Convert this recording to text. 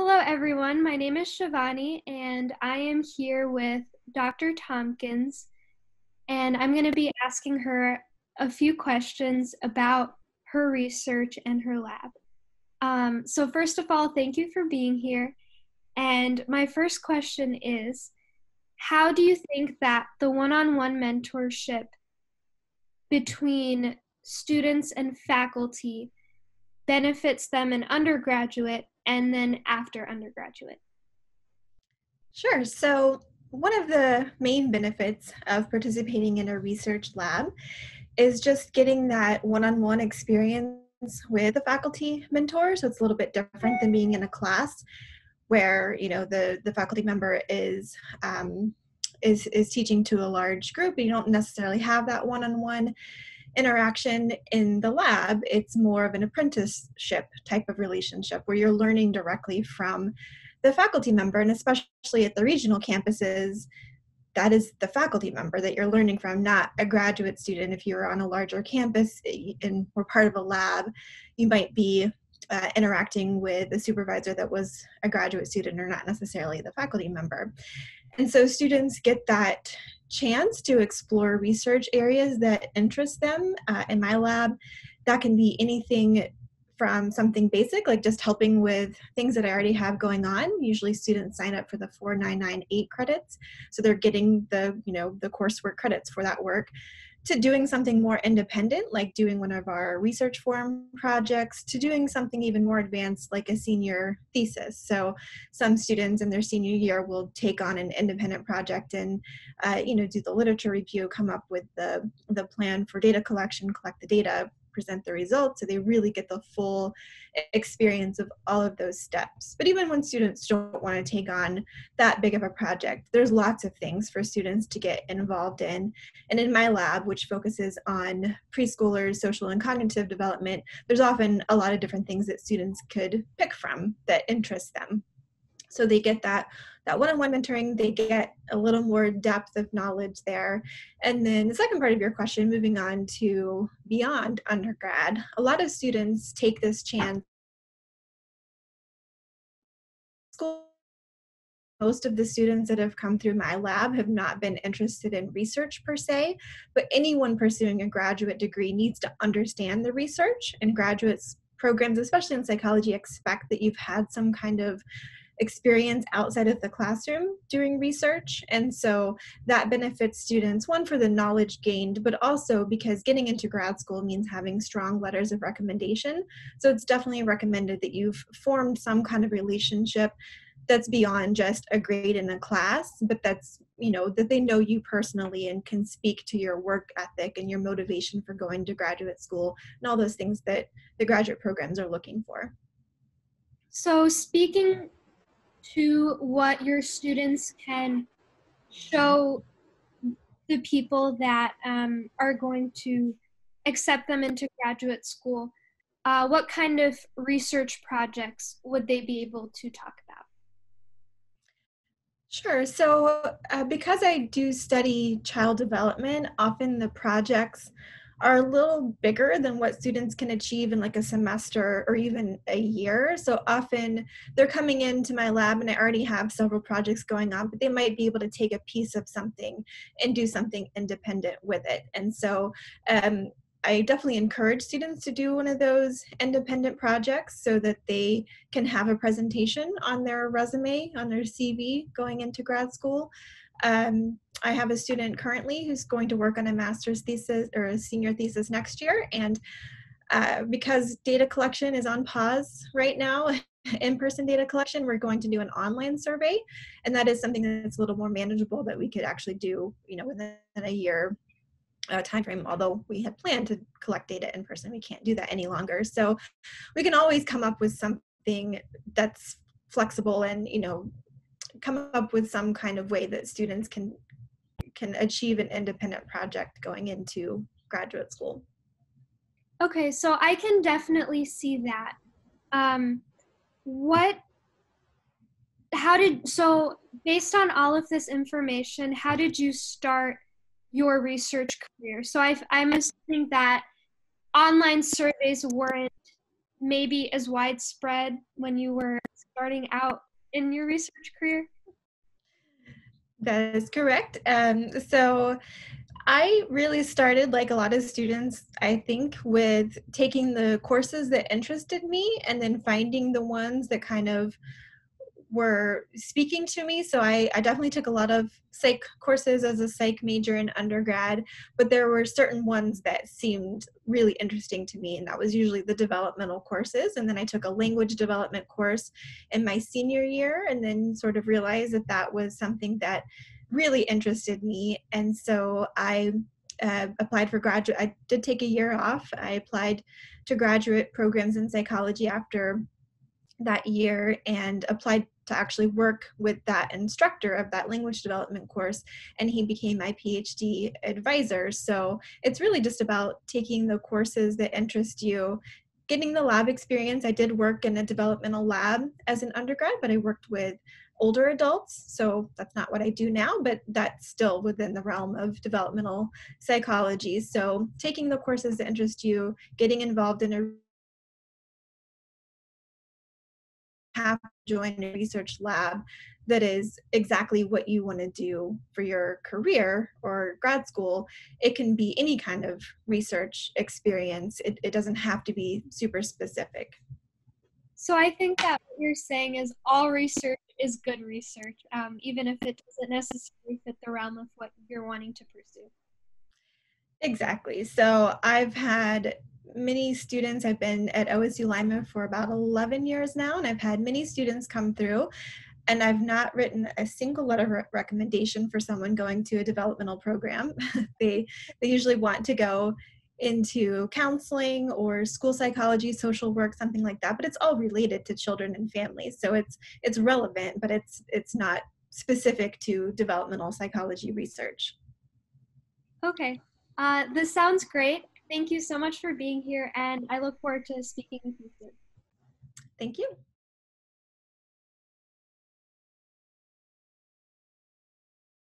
Hello, everyone. My name is Shivani, and I am here with Dr. Tompkins, and I'm going to be asking her a few questions about her research and her lab. So first of all, thank you for being here. And my first question is, how do you think that the one-on-one mentorship between students and faculty benefits them in undergraduate and then after undergraduate? Sure. So, one of the main benefits of participating in a research lab is just getting that one on one experience with a faculty mentor. So, it's a little bit different than being in a class where the faculty member is teaching to a large group and you don't necessarily have that one on one interaction. In the lab, it's more of an apprenticeship type of relationship where you're learning directly from the faculty member, and especially at the regional campuses, that is the faculty member that you're learning from, not a graduate student. If you're on a larger campus and we're part of a lab, you might be interacting with a supervisor that was a graduate student or not necessarily the faculty member. And so students get that chance to explore research areas that interest them. In my lab, that can be anything from something basic, like just helping with things that I already have going on. Usually students sign up for the 4998 credits. So they're getting the coursework credits for that work, to doing something more independent, like doing one of our research forum projects, to doing something even more advanced, like a senior thesis. So some students in their senior year will take on an independent project and do the literature review, come up with the plan for data collection, collect the data, present the results, so they really get the full experience of all of those steps. But even when students don't want to take on that big of a project, there's lots of things for students to get involved in. And in my lab, which focuses on preschoolers, social and cognitive development, there's often a lot of different things that students could pick from that interest them. So they get that one-on-one mentoring, they get a little more depth of knowledge there. And then the second part of your question, moving on to beyond undergrad, a lot of students take this chance. Most of the students that have come through my lab have not been interested in research per se, but anyone pursuing a graduate degree needs to understand the research, and graduate programs, especially in psychology, expect that you've had some kind of experience outside of the classroom doing research. And so that benefits students, one, for the knowledge gained, but also because getting into grad school means having strong letters of recommendation. So it's definitely recommended that you've formed some kind of relationship that's beyond just a grade in a class, but that's, that they know you personally and can speak to your work ethic and your motivation for going to graduate school and all those things that the graduate programs are looking for. So speaking to what your students can show the people that are going to accept them into graduate school, what kind of research projects would they be able to talk about? Sure. So because I do study child development, often the projects are a little bigger than what students can achieve in like a semester or even a year. So often they're coming into my lab and I already have several projects going on, but they might be able to take a piece of something and do something independent with it. And so I definitely encourage students to do one of those independent projects so that they can have a presentation on their resume, on their CV going into grad school. I have a student currently who's going to work on a master's thesis or a senior thesis next year. And because data collection is on pause right now, in-person data collection, we're going to do an online survey. And that is something that's a little more manageable that we could actually do, within a year time frame. Although we had planned to collect data in person, we can't do that any longer. So we can always come up with something that's flexible and come up with some kind of way that students can achieve an independent project going into graduate school. Okay, so I can definitely see that. So based on all of this information, how did you start your research career? So I'm assuming that online surveys weren't maybe as widespread when you were starting out in your research career? That is correct. So I really started, like a lot of students, I think, with taking the courses that interested me and then finding the ones that kind of were speaking to me. So I definitely took a lot of psych courses as a psych major in undergrad, but there were certain ones that seemed really interesting to me, and that was usually the developmental courses. And then I took a language development course in my senior year, and then sort of realized that that was something that really interested me. And so I applied for graduate. I did take a year off. I applied to graduate programs in psychology after that year and applied to actually work with that instructor of that language development course, and he became my PhD advisor. So it's really just about taking the courses that interest you, getting the lab experience. I did work in a developmental lab as an undergrad, but I worked with older adults, so that's not what I do now, but that's still within the realm of developmental psychology. So taking the courses that interest you, getting involved in a have to join a research lab that is exactly what you want to do for your career or grad school. It can be any kind of research experience. It doesn't have to be super specific. So I think that what you're saying is all research is good research, even if it doesn't necessarily fit the realm of what you're wanting to pursue. Exactly. So I've had many students. I've been at OSU Lima for about 11 years now, and I've had many students come through, and I've not written a single letter of recommendation for someone going to a developmental program. they they usually want to go into counseling or school psychology, social work, something like that, but it's all related to children and families. So it's relevant, but it's not specific to developmental psychology research. Okay. This sounds great. Thank you so much for being here, and I look forward to speaking with you soon. Thank you.